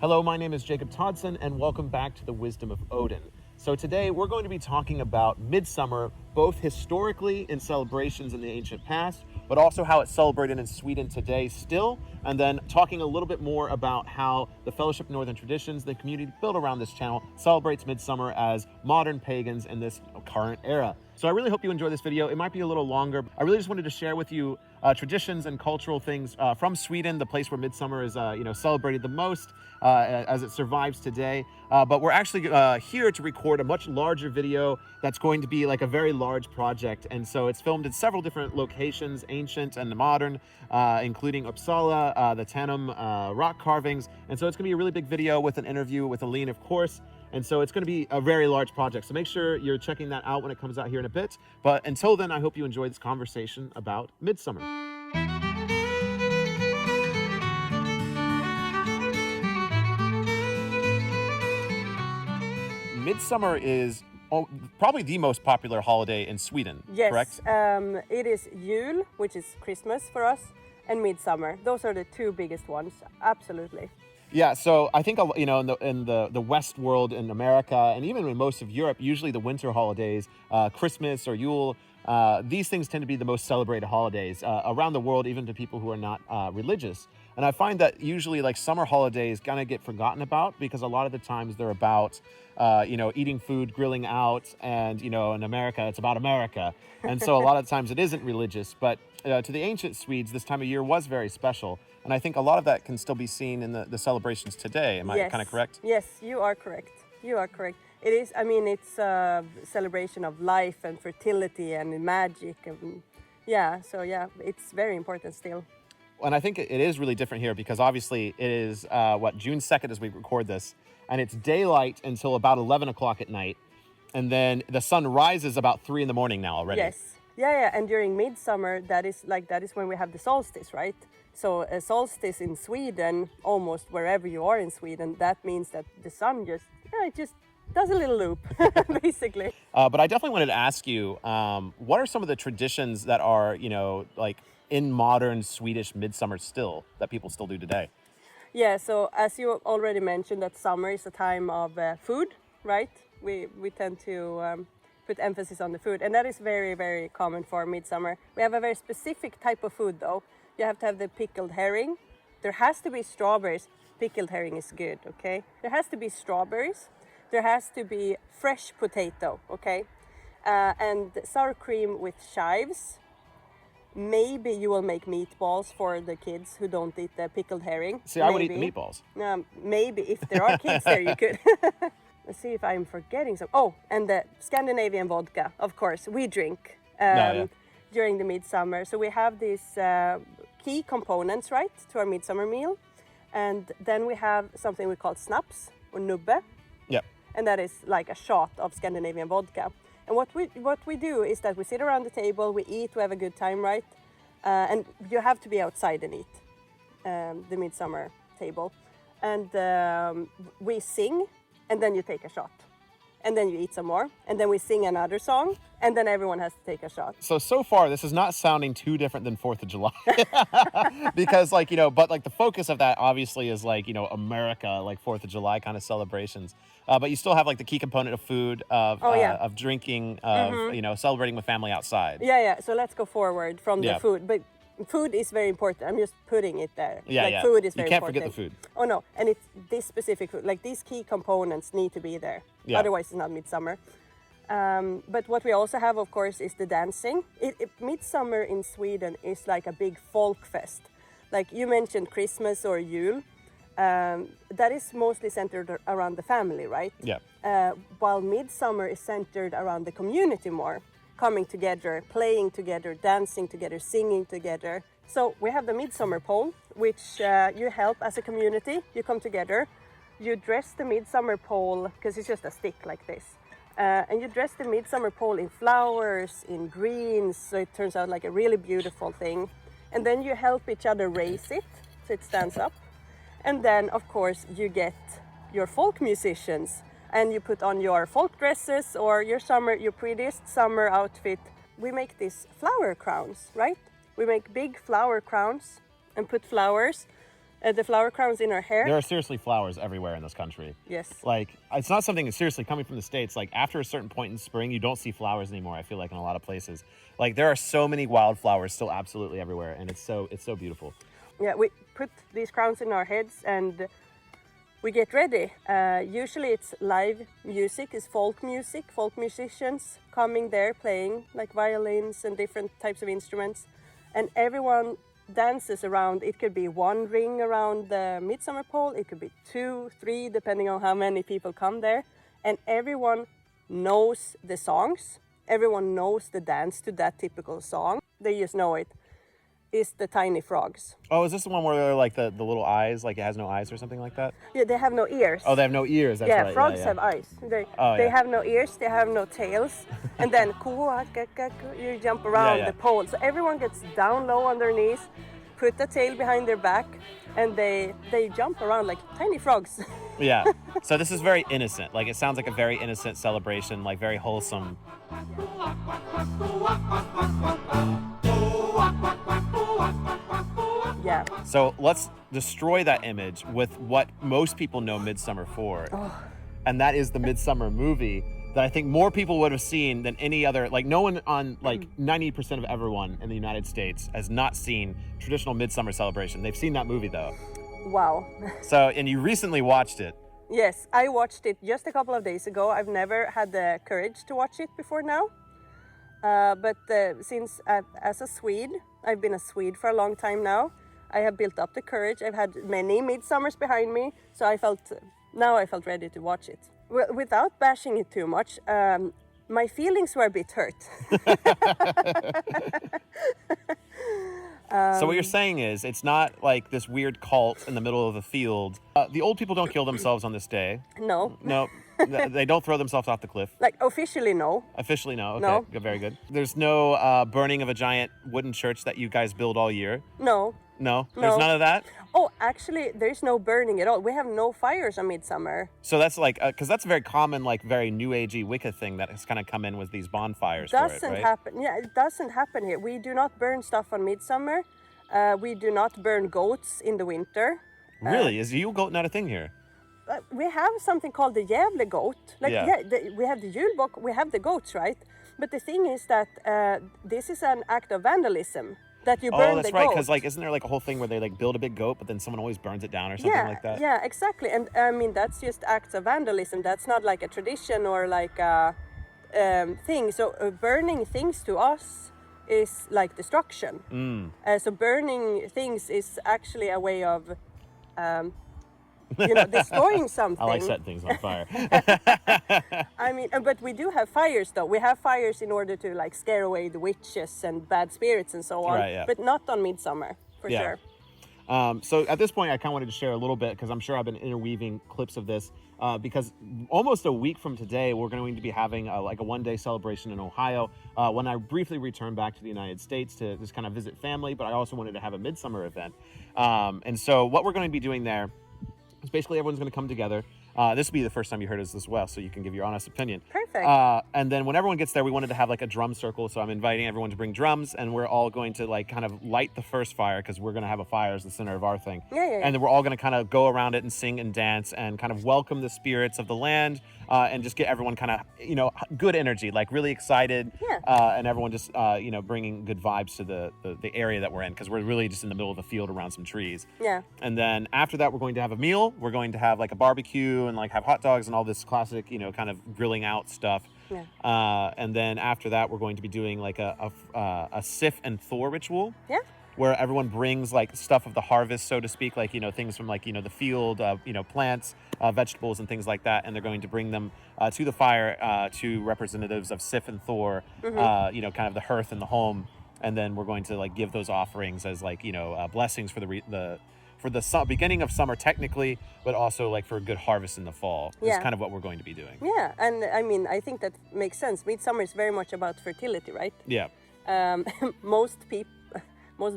Hello, my name is Jacob Todson, and welcome back to the Wisdom of Odin. So today we're going to be talking about Midsummer, both historically in celebrations in the ancient past, but also how it's celebrated in Sweden today still, and then talking a little bit more about how the Fellowship of Northern Traditions, the community built around this channel, celebrates Midsummer as modern pagans in this current era. So I really hope you enjoy this video. It might be a little longer. I really just wanted to share with you traditions and cultural things from Sweden, the place where Midsummer is celebrated the most as it survives today. But we're actually here to record a much larger video that's going to be like a very large project. And so it's filmed in several different locations, ancient and modern, including Uppsala, the Tanum rock carvings. And so it's going to be a really big video with an interview with Aline, of course. And so it's going to be a very large project. So make sure you're checking that out when it comes out here in a bit. But until then, I hope you enjoy this conversation about Midsummer. Midsummer is probably the most popular holiday in Sweden, correct? Yes, it is Jul, which is Christmas for us, and Midsummer. Those are the two biggest ones, absolutely. Yeah, so I think in the West world, in America, and even in most of Europe, usually the winter holidays, Christmas or Yule, these things tend to be the most celebrated holidays around the world, even to people who are not religious. And I find that usually like summer holidays kind of get forgotten about because a lot of the times they're about eating food, grilling out, and in America it's about America, and so a lot of times it isn't religious. But to the ancient Swedes, this time of year was very special. And I think a lot of that can still be seen in the celebrations today. Am I kind of correct? Yes, you are correct. You are correct. It is, it's a celebration of life and fertility and magic. And it's very important still. And I think it is really different here because obviously it is, June 2nd as we record this. And it's daylight until about 11 o'clock at night. And then the sun rises about 3 in the morning now already. Yes. Yeah. And during Midsummer, that is when we have the solstice, right? So a solstice in Sweden, almost wherever you are in Sweden, that means that the sun just does a little loop, basically. But I definitely wanted to ask you, what are some of the traditions that are, in modern Swedish Midsummer still, that people still do today? Yeah, so as you already mentioned, that summer is a time of food, right? We tend to put emphasis on the food, and that is very, very common for Midsummer. We have a very specific type of food, though. You have to have the pickled herring. There has to be strawberries. Pickled herring is good, okay? There has to be strawberries. There has to be fresh potato, okay? And sour cream with chives. Maybe you will make meatballs for the kids who don't eat the pickled herring. See, I would eat the meatballs. Maybe if there are kids there, you could. Let's see if I'm forgetting some. Oh, and the Scandinavian vodka, of course, we drink during the Midsummer. So we have these key components, right, to our Midsummer meal. And then we have something we call snaps or nubbe. Yep. And that is like a shot of Scandinavian vodka. And what we do is that we sit around the table, we eat, we have a good time, right? And you have to be outside and eat the Midsummer table. And we sing, and then you take a shot. And then you eat some more, and then we sing another song, and then everyone has to take a shot. So far, this is not sounding too different than 4th of July. Because but the focus of that obviously is America, like 4th of July kind of celebrations. But you still have the key component of food, of drinking, of, celebrating with family outside. Yeah. So let's go forward from the food. But food is very important. I'm just putting it there. Food is very important. You can't forget the food. Oh, no. And it's this specific food. These key components need to be there. Yeah. Otherwise, it's not Midsummer. But what we also have, of course, is the dancing. Midsummer in Sweden is like a big folk fest. Like you mentioned Christmas or Yule. That is mostly centered around the family, right? Yeah. While Midsummer is centered around the community more. Coming together, playing together, dancing together, singing together. So we have the Midsummer pole, which you help as a community. You come together, you dress the Midsummer pole, because it's just a stick like this. And you dress the Midsummer pole in flowers, in greens, so it turns out like a really beautiful thing. And then you help each other raise it, so it stands up. And then, of course, you get your folk musicians. And you put on your folk dresses or your prettiest summer outfit. We make these flower crowns, right? We make big flower crowns and put flowers The flower crowns in our hair. There are seriously flowers everywhere in this country. Yes. Like, it's not something that's seriously coming from the States. Like, after a certain point in spring, you don't see flowers anymore, I feel like, in a lot of places. Like, there are so many wildflowers still absolutely everywhere, and it's so beautiful. Yeah, we put these crowns in our heads and we get ready. Usually it's live music, it's folk music, folk musicians coming there playing like violins and different types of instruments. And everyone dances around. It could be one ring around the midsummer pole, it could be 2, 3, depending on how many people come there. And everyone knows the songs. Everyone knows the dance to that typical song. They just know it. Is the tiny frogs. Oh, is this the one where they're like the little eyes, like it has no eyes or something like that? Yeah, they have no ears. Oh, they have no ears, that's yeah, right. Frogs yeah. have eyes. They have no ears, they have no tails. And then you jump around the pole. So everyone gets down low on their knees, put the tail behind their back, and they jump around like tiny frogs. Yeah. So this is very innocent. Like, it sounds like a very innocent celebration, like very wholesome. Yeah. So let's destroy that image with what most people know Midsummer for. And that is the Midsummer movie that I think more people would have seen than any other. Like, no one on, like, 90% of everyone in the United States has not seen traditional Midsummer Celebration. They've seen that movie, though. Wow. So, and you recently watched it. Yes, I watched it just a couple of days ago. I've never had the courage to watch it before now. But since as a Swede, I've been a Swede for a long time now. I have built up the courage. I've had many midsummers behind me, so I felt ready to watch it. Without bashing it too much, my feelings were a bit hurt. So what you're saying is, it's not like this weird cult in the middle of the field. The old people don't kill themselves on this day. No. No. They don't throw themselves off the cliff. Like, officially, no. Officially, no. Okay, No. Good, very good. There's no burning of a giant wooden church that you guys build all year. No. No, there's none of that. Oh, actually, there's no burning at all. We have no fires on Midsummer. So that's like, because that's a very common, like, very New Agey Wicca thing that has kind of come in with these bonfires. Doesn't happen. Yeah, it doesn't happen here. We do not burn stuff on Midsummer. We do not burn goats in the winter. Really? Is Yule goat not a thing here? We have something called the Gävle goat. Like, we have the Julbock, we have the goats, right? But the thing is that this is an act of vandalism. That you burn the goat. Oh, that's right, because, like, isn't there, like, a whole thing where they, like, build a big goat, but then someone always burns it down or something like that? Yeah, exactly. And, I mean, that's just acts of vandalism. That's not, like, a tradition or, like, a thing. So, burning things to us is, like, destruction. So, burning things is actually a way of... destroying something. I like setting things on fire. I mean, but we do have fires, though. We have fires in order to, like, scare away the witches and bad spirits and so on. Right, yeah. But not on Midsummer, for sure. So at this point, I kind of wanted to share a little bit, because I'm sure I've been interweaving clips of this, because almost a week from today, we're going to be having a one-day celebration in Ohio. When I briefly returned back to the United States to just kind of visit family, but I also wanted to have a Midsummer event. And so what we're going to be doing there, basically everyone's going to come together. This will be the first time you heard us as well, so you can give your honest opinion. Perfect. And then when everyone gets there, we wanted to have like a drum circle. So I'm inviting everyone to bring drums, and we're all going to like kind of light the first fire, because we're going to have a fire as the center of our thing. Yeah. And then we're all going to kind of go around it and sing and dance and kind of welcome the spirits of the land, and just get everyone kind of, good energy, like really excited. Yeah. And everyone just, bringing good vibes to the area that we're in, because we're really just in the middle of the field around some trees. Yeah. And then after that, we're going to have a meal. We're going to have like a barbecue and like have hot dogs and all this classic, kind of grilling out stuff. Yeah. And then after that, we're going to be doing like a Sif and Thor ritual. Yeah. Where everyone brings like stuff of the harvest, so to speak, like, things from like, the field, plants, vegetables and things like that. And they're going to bring them to the fire to representatives of Sif and Thor, kind of the hearth and the home. And then we're going to like give those offerings as like, blessings for the beginning of summer technically, but also like for a good harvest in the fall. Yeah. Is kind of what we're going to be doing. Yeah, and I mean, I think that makes sense. Midsummer is very much about fertility, right? Yeah. Most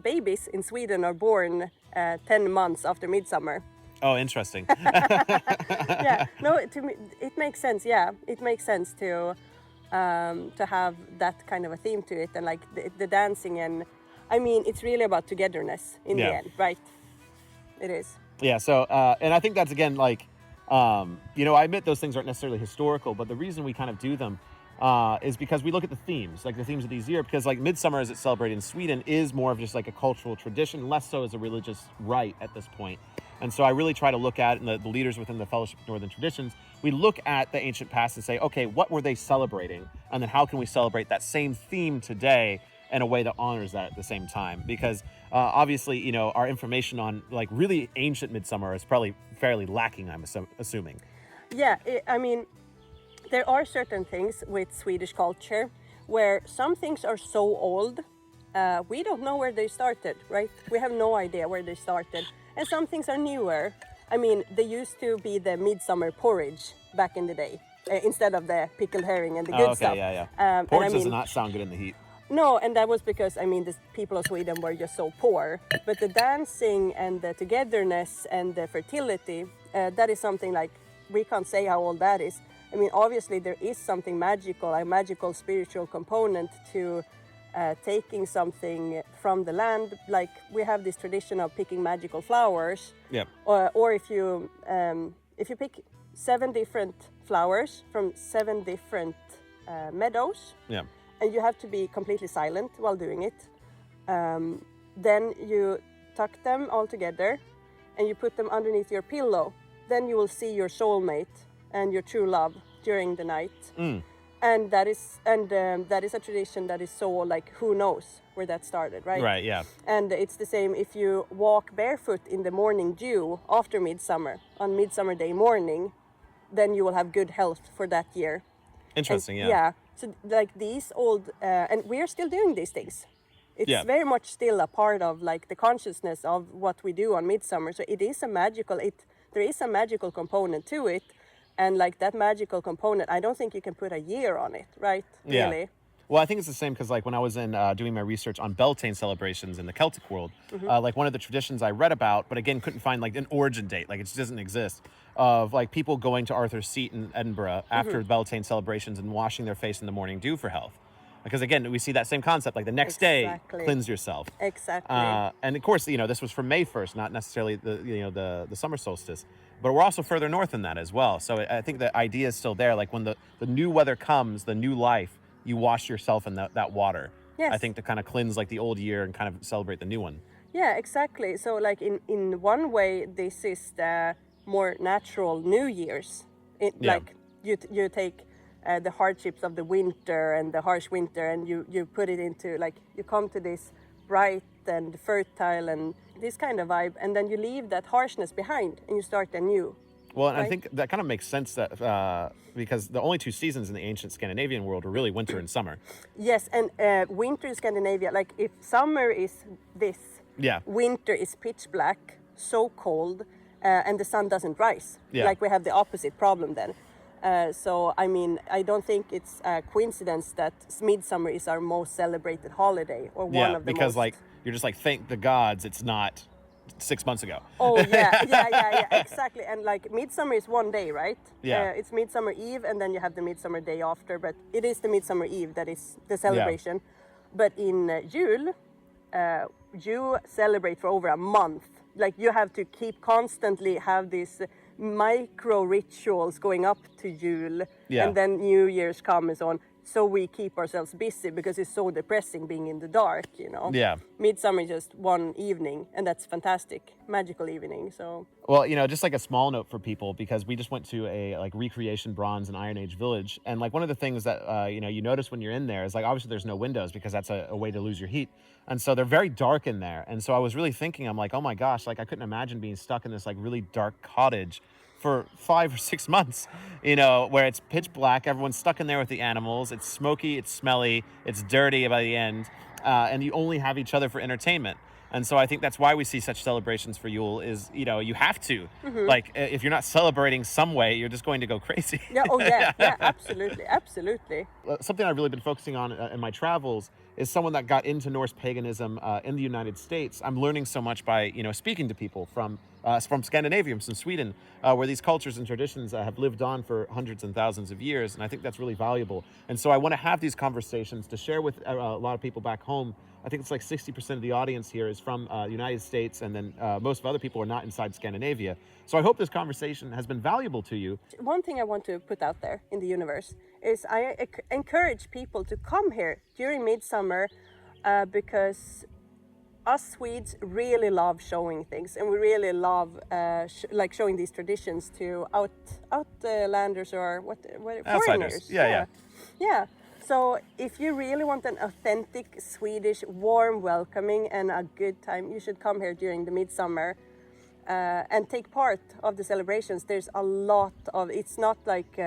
babies in Sweden are born 10 months after Midsummer. Oh, interesting. Yeah, no, to me it makes sense. Yeah, it makes sense to have that kind of a theme to it, and like the dancing, and I mean, it's really about togetherness in the end, right? It is. Yeah. So, and I think that's again like, you know, I admit those things aren't necessarily historical, but the reason we kind of do them is because we look at the themes, like the themes of these year. Because like Midsummer, as it's celebrated in Sweden, is more of just like a cultural tradition, less so as a religious rite at this point. And so I really try to look at, and the leaders within the Fellowship of Northern Traditions, we look at the ancient past and say, okay, what were they celebrating? And then how can we celebrate that same theme today in a way that honors that at the same time? Because obviously, you know, our information on like really ancient Midsummer is probably fairly lacking, I'm assuming. Yeah, I mean, there are certain things with Swedish culture where some things are so old, we don't know where they started, right? We have no idea where they started. And some things are newer. I mean, they used to be the midsummer porridge back in the day, instead of the pickled herring and the good stuff. Yeah. and Porridge I does mean, not sound good in the heat. No, and that was because, I mean, the people of Sweden were just so poor. But the dancing and the togetherness and the fertility, that is something like, we can't say how old that is. I mean, obviously there is something magical, a magical spiritual component to taking something from the land. Like we have this tradition of picking magical flowers. Yep. Or if you pick 7 different flowers from 7 different meadows. Yeah. And you have to be completely silent while doing it. Then you tuck them all together and you put them underneath your pillow. Then you will see your soulmate and your true love during the night. And that is a tradition that is so like, who knows where that started, right? Right, yeah. And it's the same if you walk barefoot in the morning dew after midsummer, on Midsummer Day morning, then you will have good health for that year. Interesting, And, yeah. Yeah. So like these old, and we are still doing these things. It's very much still a part of like the consciousness of what we do on Midsummer. So it is there is a magical component to it. And like that magical component, I don't think you can put a year on it, right? Yeah. Really. Well, I think it's the same because like when I was in doing my research on Beltane celebrations in the Celtic world, like one of the traditions I read about, but again, couldn't find like an origin date, like it just doesn't exist, of like people going to Arthur's Seat in Edinburgh after Beltane celebrations and washing their face in the morning dew for health. Because again, we see that same concept, like the next day, cleanse yourself. Exactly. And of course, you know, this was for May 1st, not necessarily the summer solstice, but we're also further north than that as well. So I think the idea is still there. Like when the new weather comes, the new life, you wash yourself in that water. Yes. I think to kind of cleanse like the old year and kind of celebrate the new one. Yeah, exactly. So like in one way, this is the more natural New Year's. Like you take the hardships of the winter and the harsh winter, and you put it into like, you come to this bright and fertile and this kind of vibe, and then you leave that harshness behind and you start anew. Well, and I think that kind of makes sense that because the only 2 seasons in the ancient Scandinavian world were really winter and summer. Yes, and winter in Scandinavia, like if summer is this, winter is pitch black, so cold, and the sun doesn't rise. Yeah. Like we have the opposite problem then. So, I mean, I don't think it's a coincidence that Midsummer is our most celebrated holiday, or one of the most. Yeah, because like you're just like, thank the gods it's not 6 months ago. Oh yeah, exactly. And like Midsummer is one day, right? Yeah. It's Midsummer Eve, and then you have the Midsummer Day after. But it is the Midsummer Eve that is the celebration. But in Jul, you celebrate for over a month. Like you have to keep constantly have these micro rituals going up to Jul, and then New Year's comes and so on. So we keep ourselves busy because it's so depressing being in the dark, you know. Yeah. Midsummer is just one evening, and that's fantastic, magical evening. So. Well, you know, just like a small note for people, because we just went to a like recreation Bronze and Iron Age village, and like one of the things that you notice when you're in there is like obviously there's no windows because that's a way to lose your heat, and so they're very dark in there. And so I was really thinking, I'm like, oh my gosh, like I couldn't imagine being stuck in this like really dark cottage for 5 or 6 months, you know, where it's pitch black, everyone's stuck in there with the animals, it's smoky, it's smelly, it's dirty by the end, and you only have each other for entertainment. And so I think that's why we see such celebrations for Yule is, you know, you have to. Like, if you're not celebrating some way, you're just going to go crazy. Yeah, oh yeah, absolutely. Something I've really been focusing on in my travels is someone that got into Norse paganism in the United States. I'm learning so much by speaking to people from Scandinavia, from Sweden, where these cultures and traditions have lived on for hundreds and thousands of years, and I think that's really valuable. And so I want to have these conversations to share with a lot of people back home. I think it's like 60% of the audience here is from the United States, and then most of other people are not inside Scandinavia. So I hope this conversation has been valuable to you. One thing I want to put out there in the universe is I encourage people to come here during Midsummer because us Swedes really love showing things, and we really love like showing these traditions to outlanders or what foreigners. Yeah. So if you really want an authentic Swedish, warm welcoming and a good time, you should come here during the Midsummer and take part of the celebrations. There's a lot of, it's not like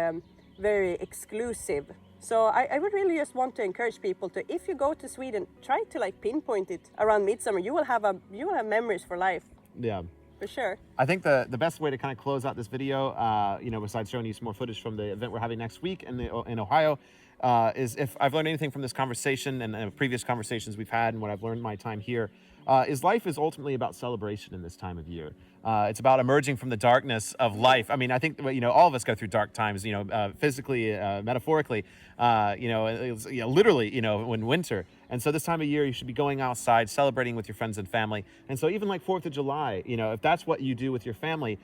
very exclusive. So I would really just want to encourage people to, if you go to Sweden, try to like pinpoint it around Midsummer. You will have memories for life. Yeah. For sure. I think the best way to kind of close out this video, besides showing you some more footage from the event we're having next week in Ohio, is if I've learned anything from this conversation and previous conversations we've had and what I've learned in my time here, is life is ultimately about celebration in this time of year. It's about emerging from the darkness of life. I mean, I think all of us go through dark times, physically, metaphorically, literally, in winter. And so this time of year, you should be going outside, celebrating with your friends and family. And so even like 4th of July, if that's what you do with your family,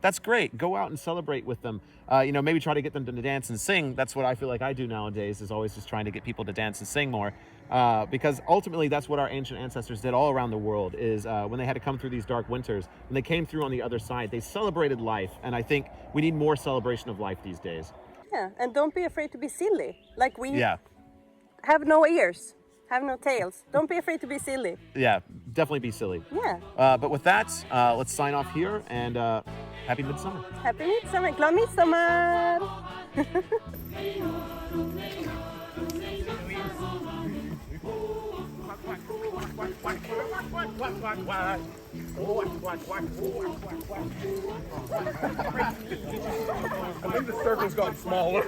that's great. Go out and celebrate with them. Maybe try to get them to dance and sing. That's what I feel like I do nowadays, is always just trying to get people to dance and sing more. Because ultimately that's what our ancient ancestors did all around the world, is when they had to come through these dark winters, when they came through on the other side, they celebrated life. And I think we need more celebration of life these days. Yeah, and don't be afraid to be silly. Like we have no ears, have no tails. Don't be afraid to be silly. Yeah, definitely be silly. Yeah. But with that, let's sign off here, and happy Midsummer. Happy Midsummer. Glad Midsummer. I think the circle's gotten smaller.